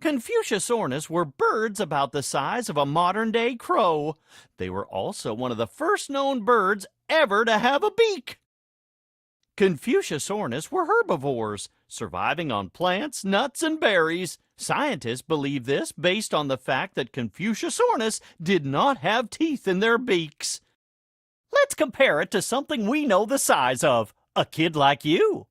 Confuciusornis were birds about the size of a modern-day crow. They were also one of the first known birds ever to have a beak. Confuciusornis were herbivores, surviving on plants, nuts, and berries. Scientists believe this based on the fact that Confuciusornis did not have teeth in their beaks. Let's compare it to something we know the size of, a kid like you.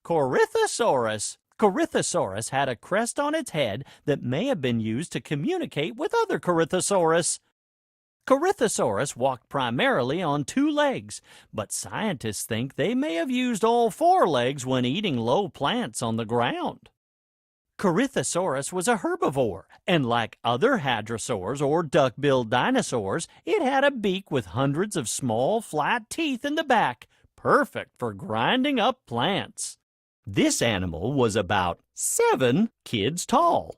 Corythosaurus. Corythosaurus had a crest on its head that may have been used to communicate with other Corythosaurus. Corythosaurus walked primarily on 2 legs, but scientists think they may have used all 4 legs when eating low plants on the ground. Corythosaurus was a herbivore, and like other hadrosaurs or duck-billed dinosaurs, it had a beak with hundreds of small, flat teeth in the back, perfect for grinding up plants. This animal was about 7 kids tall.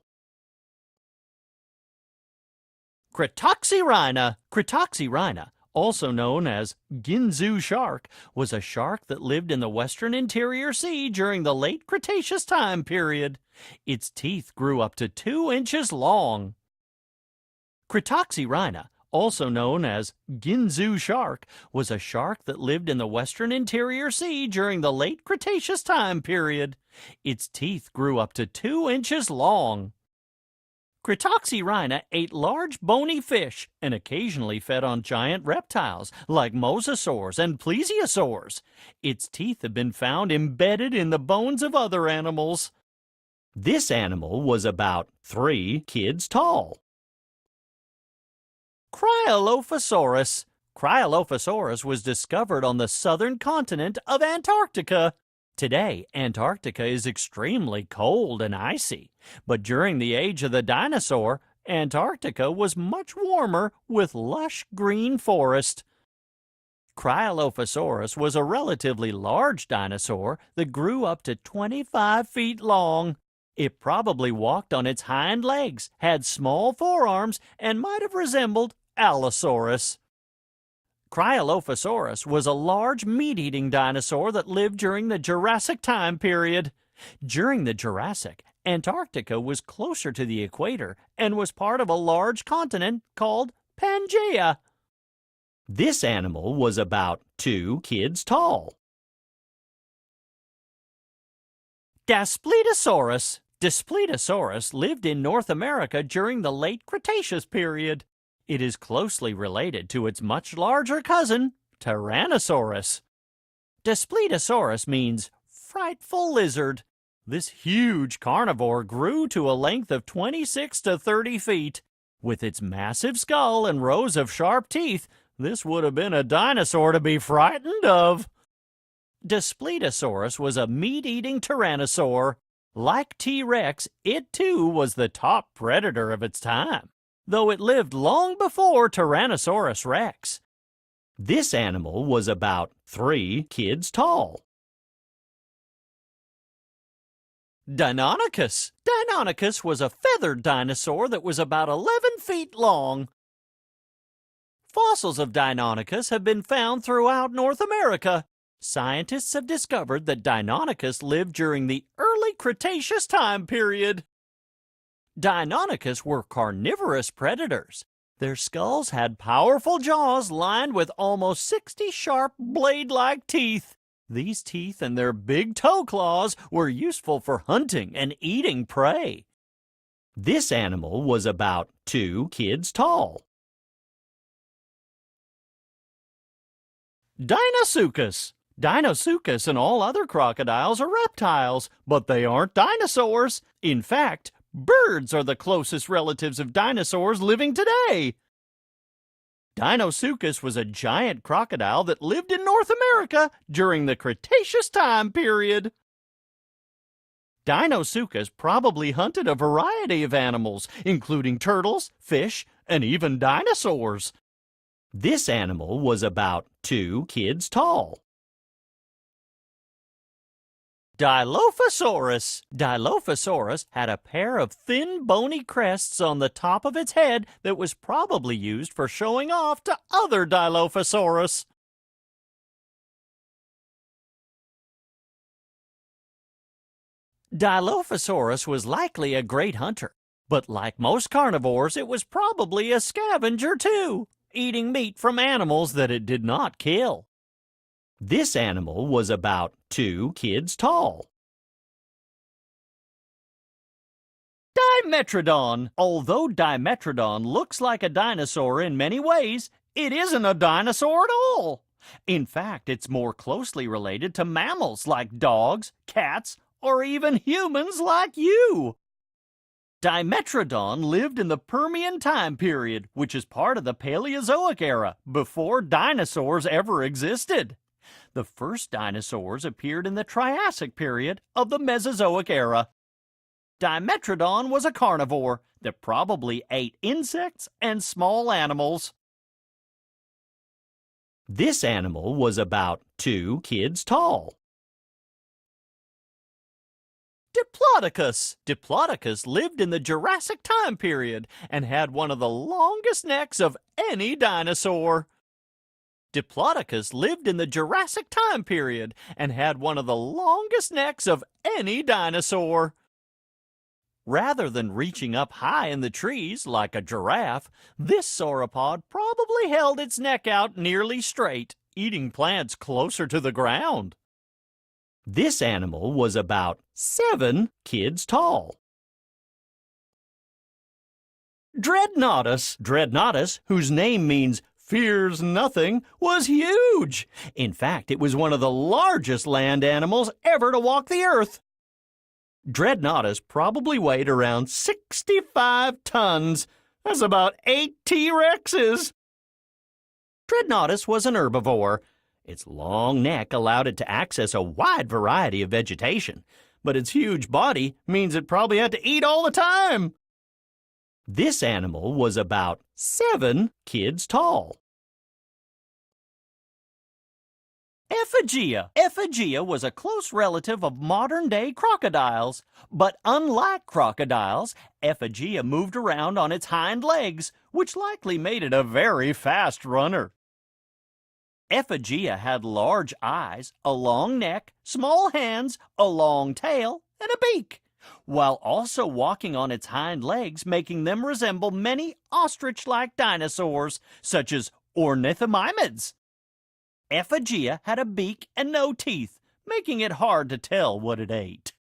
Cretoxyrhina. Cretoxyrhina, also known as Ginzu shark, was a shark that lived in the western interior sea during the late Cretaceous time period. Its teeth grew up to 2 inches long. Cretoxyrhina, also known as Ginzu shark, was a shark that lived in the western interior sea during the late Cretaceous time period. Its teeth grew up to 2 inches long. Cretoxyrhina ate large bony fish and occasionally fed on giant reptiles like mosasaurs and plesiosaurs. Its teeth have been found embedded in the bones of other animals. This animal was about 3 kids tall. Cryolophosaurus. Cryolophosaurus was discovered on the southern continent of Antarctica. Today, Antarctica is extremely cold and icy, but during the age of the dinosaur, Antarctica was much warmer with lush green forest. Cryolophosaurus was a relatively large dinosaur that grew up to 25 feet long. It probably walked on its hind legs, had small forearms, and might have resembled Allosaurus. Cryolophosaurus was a large meat-eating dinosaur that lived during the Jurassic time period. During the Jurassic, Antarctica was closer to the equator and was part of a large continent called Pangaea. This animal was about 2 kids tall. Daspletosaurus. Daspletosaurus lived in North America during the late Cretaceous period. It is closely related to its much larger cousin, Tyrannosaurus. Daspletosaurus means frightful lizard. This huge carnivore grew to a length of 26 to 30 feet. With its massive skull and rows of sharp teeth, this would have been a dinosaur to be frightened of. Daspletosaurus was a meat-eating tyrannosaur. Like T-Rex, it too was the top predator of its time, though it lived long before Tyrannosaurus rex. This animal was about 3 kids tall. Deinonychus. Deinonychus was a feathered dinosaur that was about 11 feet long. Fossils of Deinonychus have been found throughout North America. Scientists have discovered that Deinonychus lived during the early Cretaceous time period. Deinonychus were carnivorous predators. Their skulls had powerful jaws lined with almost 60 sharp blade-like teeth. These teeth and their big toe claws were useful for hunting and eating prey. This animal was about 2 kids tall. Deinosuchus. Deinosuchus and all other crocodiles are reptiles, but they aren't dinosaurs. In fact, birds are the closest relatives of dinosaurs living today. Deinosuchus was a giant crocodile that lived in North America during the Cretaceous time period. Deinosuchus probably hunted a variety of animals, including turtles, fish, and even dinosaurs. This animal was about 2 kids tall. Dilophosaurus. Dilophosaurus had a pair of thin, bony crests on the top of its head that was probably used for showing off to other Dilophosaurus. Dilophosaurus was likely a great hunter, but like most carnivores, it was probably a scavenger too, eating meat from animals that it did not kill. This animal was about 2 kids tall. Dimetrodon. Although Dimetrodon looks like a dinosaur in many ways, it isn't a dinosaur at all. In fact, it's more closely related to mammals like dogs, cats, or even humans like you. Dimetrodon lived in the Permian time period, which is part of the Paleozoic era, before dinosaurs ever existed. The first dinosaurs appeared in the Triassic period of the Mesozoic era. Dimetrodon was a carnivore that probably ate insects and small animals. This animal was about 2 kids tall. Diplodocus. Diplodocus lived in the Jurassic time period and had one of the longest necks of any dinosaur. Diplodocus lived in the Jurassic time period and had one of the longest necks of any dinosaur. Rather than reaching up high in the trees like a giraffe, this sauropod probably held its neck out nearly straight, eating plants closer to the ground. This animal was about 7 kids tall. Dreadnoughtus. Dreadnoughtus, whose name means fears nothing, was huge. In fact, it was one of the largest land animals ever to walk the earth. Dreadnoughtus probably weighed around 65 tons. That's about 8 T-Rexes. Dreadnoughtus was an herbivore. Its long neck allowed it to access a wide variety of vegetation, but its huge body means it probably had to eat all the time. This animal was about 7 kids tall. Ephygia. Ephygia was a close relative of modern-day crocodiles, but unlike crocodiles, Ephygia moved around on its hind legs, which likely made it a very fast runner. Ephygia had large eyes, a long neck, small hands, a long tail, and a beak, while also walking on its hind legs, making them resemble many ostrich-like dinosaurs, such as ornithomimids. Ephygia had a beak and no teeth, making it hard to tell what it ate.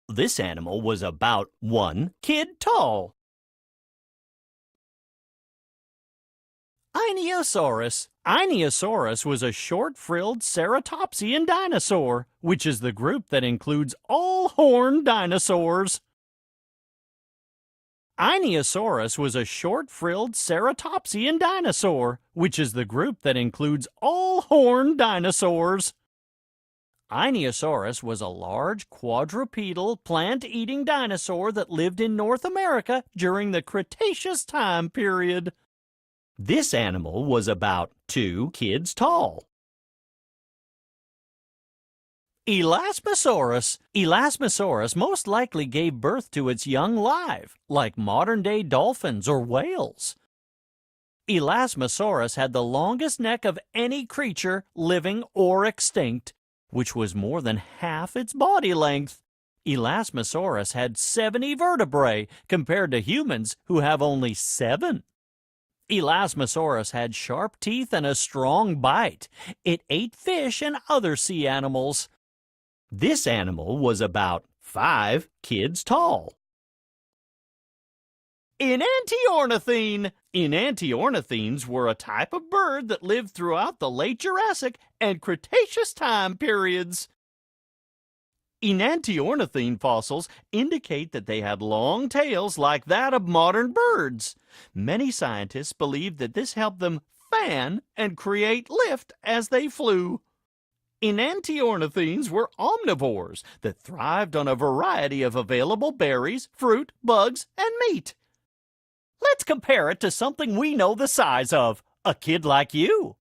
This animal was about 1 kid tall. Inosaurus. Inosaurus was a short-frilled ceratopsian dinosaur, which is the group that includes all horned dinosaurs. Inosaurus was a short-frilled ceratopsian dinosaur, which is the group that includes all horned dinosaurs. Inosaurus was a large quadrupedal plant-eating dinosaur that lived in North America during the Cretaceous time period. This animal was about 2 kids tall. Elasmosaurus. Elasmosaurus most likely gave birth to its young live, like modern-day dolphins or whales. Elasmosaurus had the longest neck of any creature, living or extinct, which was more than half its body length. Elasmosaurus had 70 vertebrae compared to humans who have only 7. Elasmosaurus had sharp teeth and a strong bite. It ate fish and other sea animals. This animal was about 5 kids tall. Enantiornithine. Enantiornithines were a type of bird that lived throughout the late Jurassic and Cretaceous time periods. Enantiornithine fossils indicate that they had long tails like that of modern birds. Many scientists believe that this helped them fan and create lift as they flew. Enantiornithines were omnivores that thrived on a variety of available berries, fruit, bugs, and meat. Let's compare it to something we know the size of, a kid like you.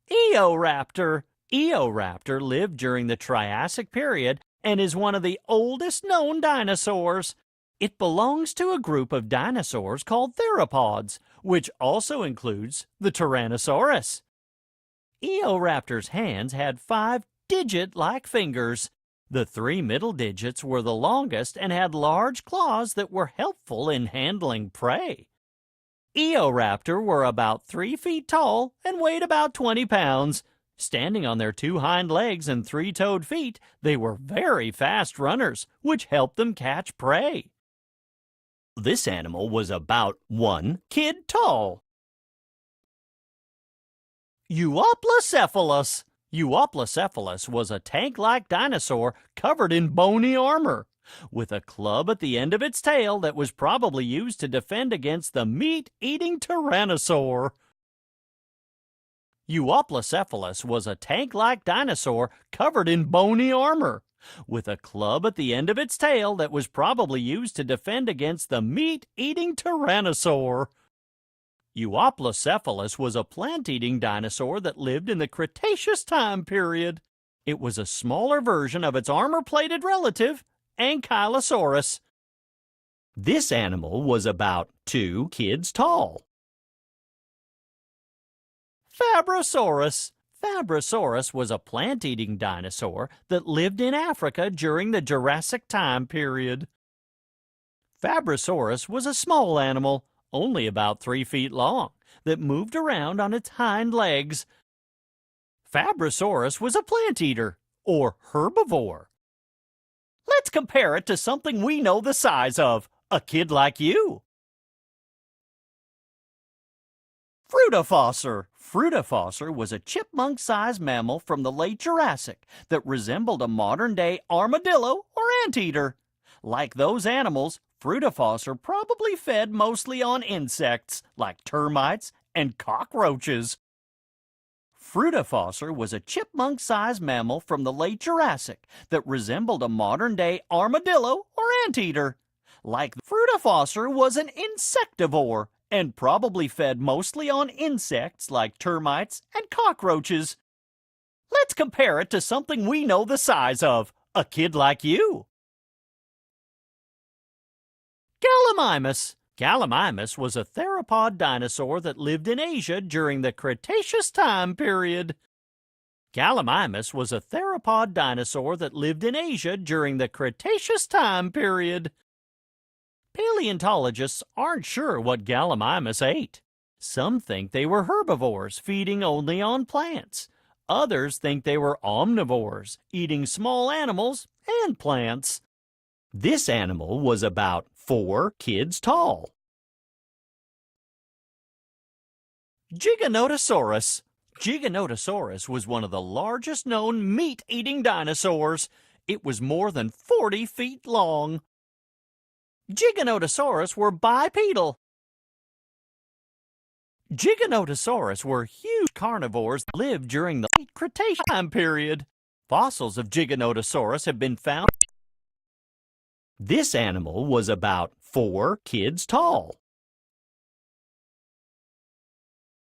Eoraptor. Eoraptor lived during the Triassic period and is one of the oldest known dinosaurs. It belongs to a group of dinosaurs called theropods, which also includes the Tyrannosaurus. Eoraptor's hands had 5 digit-like fingers. The 3 middle digits were the longest and had large claws that were helpful in handling prey. Eoraptor were about 3 feet tall and weighed about 20 pounds. Standing on their 2 hind legs and 3-toed feet, they were very fast runners, which helped them catch prey. This animal was about 1 kid tall. Euoplocephalus. Euoplocephalus was a tank-like dinosaur covered in bony armor, with a club at the end of its tail that was probably used to defend against the meat-eating Tyrannosaur. Euoplocephalus was a tank-like dinosaur covered in bony armor, with a club at the end of its tail that was probably used to defend against the meat-eating Tyrannosaur. Euoplocephalus was a plant-eating dinosaur that lived in the Cretaceous time period. It was a smaller version of its armor-plated relative, Ankylosaurus. This animal was about 2 kids tall. Fabrosaurus. Fabrosaurus was a plant-eating dinosaur that lived in Africa during the Jurassic time period. Fabrosaurus was a small animal, only about 3 feet long, that moved around on its hind legs. Fabrosaurus was a plant-eater, or herbivore. Let's compare it to something we know the size of, a kid like you. Fruitifossor. Fruitifossor was a chipmunk-sized mammal from the late Jurassic that resembled a modern-day armadillo or anteater. Like those animals, Fruitifossor probably fed mostly on insects like termites and cockroaches. Fruitifossor was a chipmunk-sized mammal from the late Jurassic that resembled a modern-day armadillo or anteater. Like Fruitifossor was an insectivore and probably fed mostly on insects like termites and cockroaches. Let's compare it to something we know the size of, a kid like you. Gallimimus. Gallimimus was a theropod dinosaur that lived in Asia during the Cretaceous time period. Gallimimus was a theropod dinosaur that lived in Asia during the Cretaceous time period. Paleontologists aren't sure what Gallimimus ate. Some think they were herbivores, feeding only on plants. Others think they were omnivores, eating small animals and plants. This animal was about 4 kids tall. Giganotosaurus. Giganotosaurus was one of the largest known meat-eating dinosaurs. It was more than 40 feet long. Giganotosaurus were bipedal. Giganotosaurus were huge carnivores that lived during the late Cretaceous time period. Fossils of Giganotosaurus have been found. This animal was about 4 kids tall.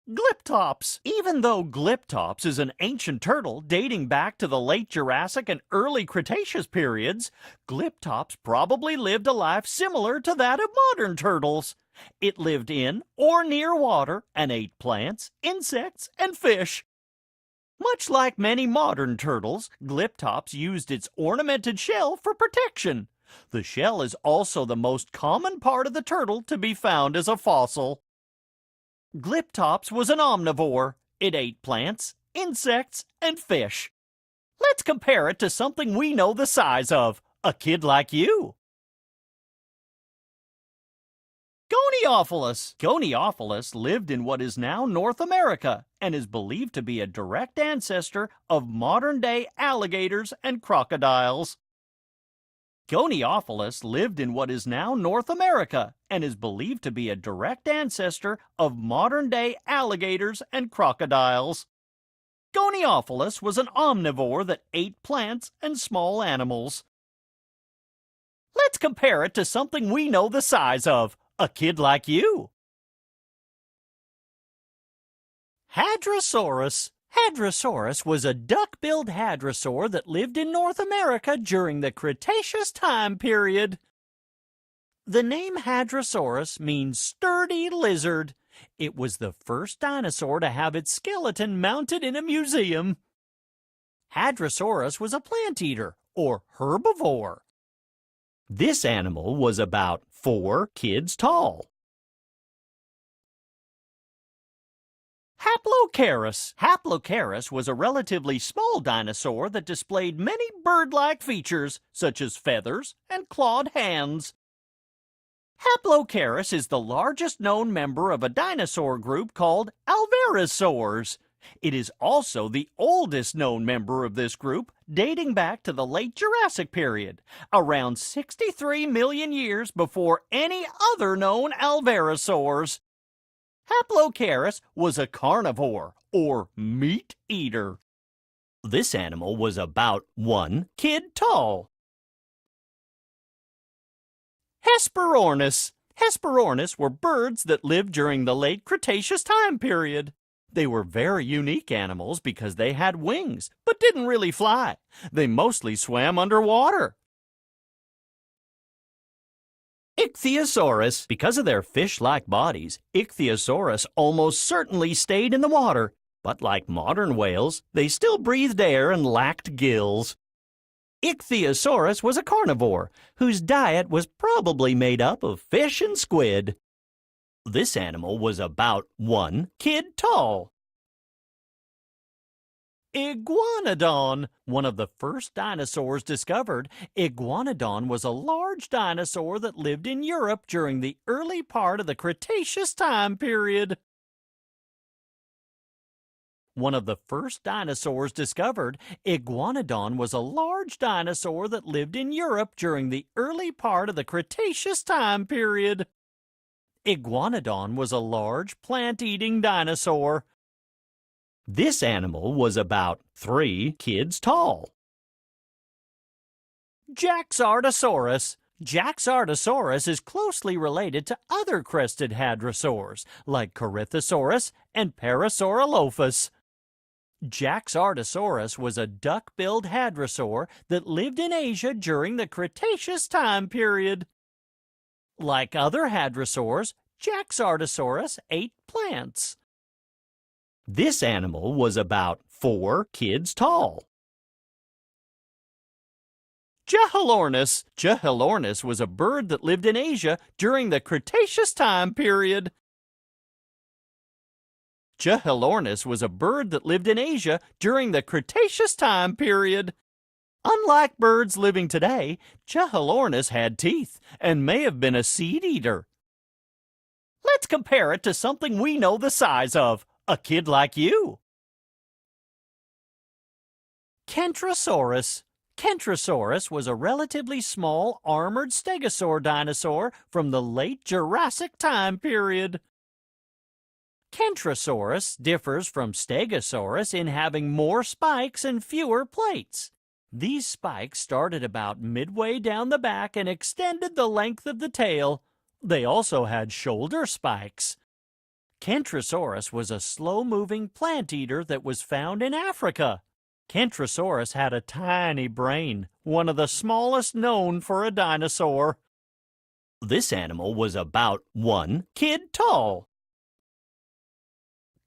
Glyptops. Even though Glyptops is an ancient turtle dating back to the late Jurassic and early Cretaceous periods, Glyptops probably lived a life similar to that of modern turtles. It lived in or near water and ate plants, insects, and fish. Much like many modern turtles, Glyptops used its ornamented shell for protection. The shell is also the most common part of the turtle to be found as a fossil. Glyptops was an omnivore. It ate plants, insects, and fish. Let's compare it to something we know the size of, a kid like you. Goniopholis. Goniopholis lived in what is now North America and is believed to be a direct ancestor of modern-day alligators and crocodiles. Goniopholis lived in what is now North America and is believed to be a direct ancestor of modern-day alligators and crocodiles. Goniopholis was an omnivore that ate plants and small animals. Let's compare it to something we know the size of, a kid like you. Hadrosaurus. Hadrosaurus was a duck-billed hadrosaur that lived in North America during the Cretaceous time period. The name Hadrosaurus means sturdy lizard. It was the first dinosaur to have its skeleton mounted in a museum. Hadrosaurus was a plant eater, or herbivore. This animal was about 4 kids tall. Haplocaris. Haplocaris was a relatively small dinosaur that displayed many bird-like features, such as feathers and clawed hands. Haplocaris is the largest known member of a dinosaur group called Alvarezsaurs. It is also the oldest known member of this group, dating back to the late Jurassic period, around 63 million years before any other known Alvarezsaurs. Haplocaris was a carnivore, or meat eater. This animal was about 1 kid tall. Hesperornis. Hesperornis were birds that lived during the late Cretaceous time period. They were very unique animals because they had wings, but didn't really fly. They mostly swam underwater. Ichthyosaurus. Because of their fish-like bodies, Ichthyosaurus almost certainly stayed in the water. But like modern whales, they still breathed air and lacked gills. Ichthyosaurus was a carnivore, whose diet was probably made up of fish and squid. This animal was about 1 kid tall. Iguanodon. One of the first dinosaurs discovered, Iguanodon was a large dinosaur that lived in Europe during the early part of the Cretaceous time period. One of the first dinosaurs discovered, Iguanodon was a large dinosaur that lived in Europe during the early part of the Cretaceous time period. Iguanodon was a large plant-eating dinosaur. This animal was about 3 kids tall. Jaxartosaurus. Jaxartosaurus is closely related to other crested hadrosaurs, like Corythosaurus and Parasaurolophus. Jaxartosaurus was a duck-billed hadrosaur that lived in Asia during the Cretaceous time period. Like other hadrosaurs, Jaxartosaurus ate plants. This animal was about 4 kids tall. Jehilornis. Jehilornis was a bird that lived in Asia during the Cretaceous time period. Jehilornis was a bird that lived in Asia during the Cretaceous time period. Unlike birds living today, Jehilornis had teeth and may have been a seed eater. Let's compare it to something we know the size of, a kid like you. Kentrosaurus. Kentrosaurus was a relatively small armored stegosaur dinosaur from the late Jurassic time period. Kentrosaurus differs from Stegosaurus in having more spikes and fewer plates. These spikes started about midway down the back and extended the length of the tail. They also had shoulder spikes. Kentrosaurus was a slow-moving plant eater that was found in Africa. Kentrosaurus had a tiny brain, one of the smallest known for a dinosaur. This animal was about 1 kid tall.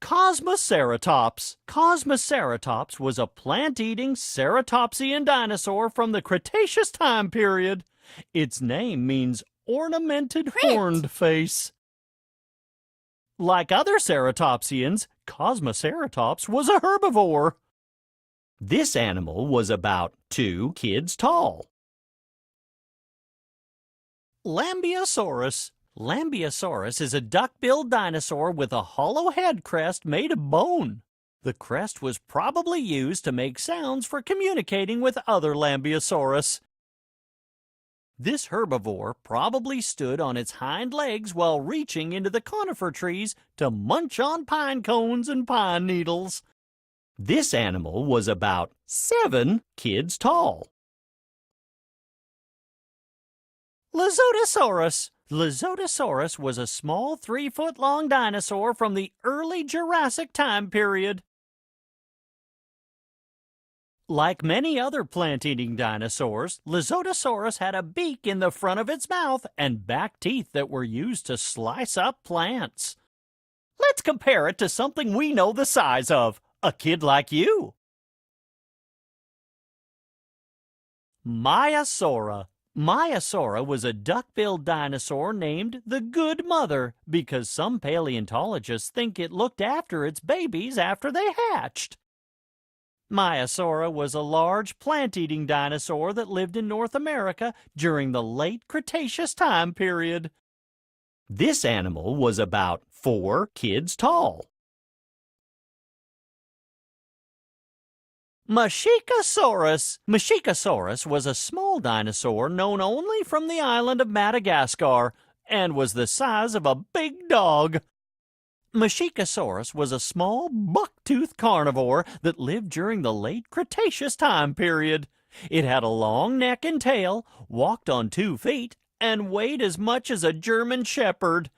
Cosmoceratops. Cosmoceratops was a plant-eating ceratopsian dinosaur from the Cretaceous time period. Its name means ornamented horned face. Like other ceratopsians, Cosmoceratops was a herbivore. This animal was about 2 kids tall. Lambeosaurus. Lambeosaurus is a duck-billed dinosaur with a hollow head crest made of bone. The crest was probably used to make sounds for communicating with other Lambeosaurus. This herbivore probably stood on its hind legs while reaching into the conifer trees to munch on pine cones and pine needles. This animal was about 7 kids tall. Lizotosaurus. Lizotosaurus was a small 3-foot-long dinosaur from the early Jurassic time period. Like many other plant-eating dinosaurs, Lizotosaurus had a beak in the front of its mouth and back teeth that were used to slice up plants. Let's compare it to something we know the size of, a kid like you. Maiasaura. Maiasaura was a duck-billed dinosaur named the Good Mother because some paleontologists think it looked after its babies after they hatched. Maiasaura was a large plant-eating dinosaur that lived in North America during the late Cretaceous time period. This animal was about 4 kids tall. Mashikasaurus. Mashikasaurus was a small dinosaur known only from the island of Madagascar and was the size of a big dog. Mashikasaurus was a small, buck-toothed carnivore that lived during the late Cretaceous time period. It had a long neck and tail, walked on 2 feet, and weighed as much as a German shepherd.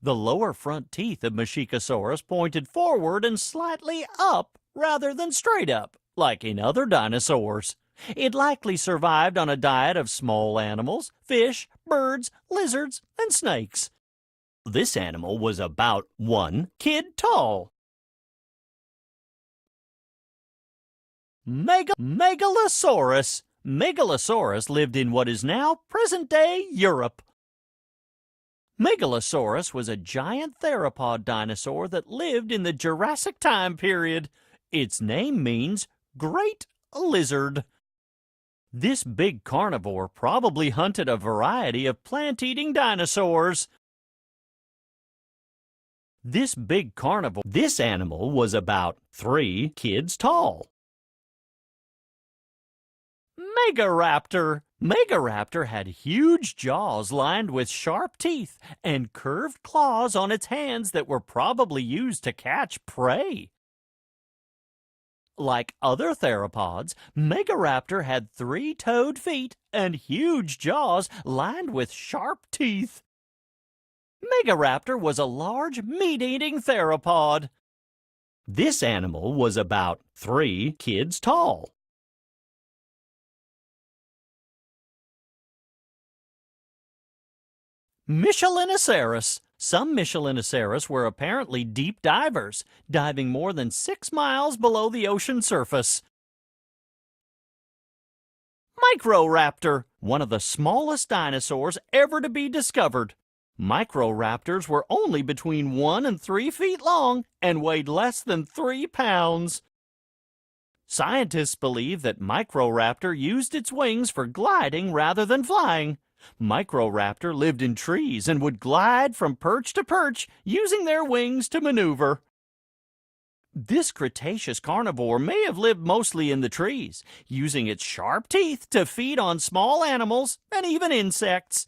The lower front teeth of Mashikasaurus pointed forward and slightly up rather than straight up, like in other dinosaurs. It likely survived on a diet of small animals, fish, birds, lizards, and snakes. This animal was about 1 kid tall. Megalosaurus. Megalosaurus lived in what is now present-day Europe. Megalosaurus was a giant theropod dinosaur that lived in the Jurassic time period. Its name means great lizard. This big carnivore probably hunted a variety of plant-eating dinosaurs. This animal was about 3 kids tall. Megaraptor. Megaraptor had huge jaws lined with sharp teeth and curved claws on its hands that were probably used to catch prey. Like other theropods, Megaraptor had 3-toed feet and huge jaws lined with sharp teeth. Megaraptor was a large meat-eating theropod. This animal was about 3 kids tall. Michelinosaurus. Some Michelinosaurus were apparently deep divers, diving more than 6 miles below the ocean surface. Microraptor, one of the smallest dinosaurs ever to be discovered. Microraptors were only between 1 and 3 feet long and weighed less than 3 pounds. Scientists believe that Microraptor used its wings for gliding rather than flying. Microraptor lived in trees and would glide from perch to perch using their wings to maneuver. This Cretaceous carnivore may have lived mostly in the trees, using its sharp teeth to feed on small animals and even insects.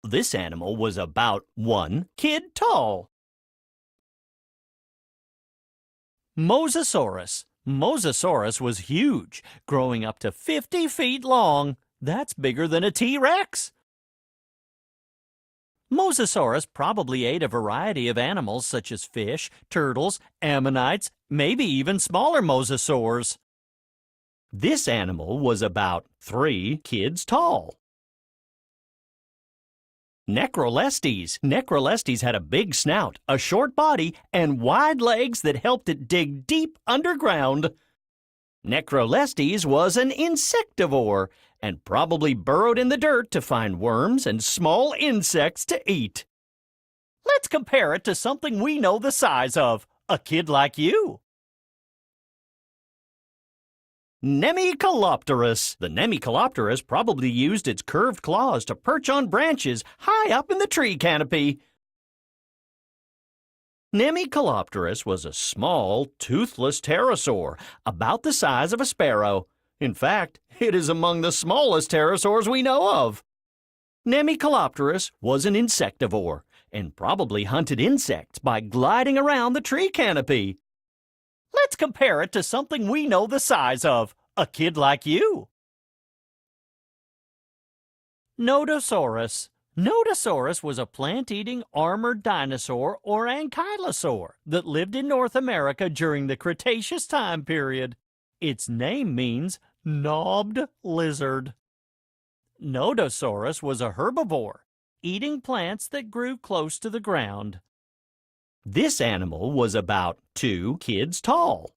This animal was about 1 kid tall. Mosasaurus. Mosasaurus was huge, growing up to 50 feet long. That's bigger than a T-Rex. Mosasaurus probably ate a variety of animals such as fish, turtles, ammonites, maybe even smaller mosasaurs. This animal was about 3 kids tall. Necrolestes. Necrolestes had a big snout, a short body, and wide legs that helped it dig deep underground. Necrolestes was an insectivore and probably burrowed in the dirt to find worms and small insects to eat. Let's compare it to something we know the size of, a kid like you. Nemicolopterus. The Nemicolopterus probably used its curved claws to perch on branches high up in the tree canopy. Nemicolopterus was a small, toothless pterosaur, about the size of a sparrow. In fact, it is among the smallest pterosaurs we know of. Nemicolopterus was an insectivore and probably hunted insects by gliding around the tree canopy. Let's compare it to something we know the size of, a kid like you. Nodosaurus. Nodosaurus was a plant-eating armored dinosaur or ankylosaur that lived in North America during the Cretaceous time period. Its name means knobbed lizard. Nodosaurus was a herbivore, eating plants that grew close to the ground. This animal was about 2 kids tall.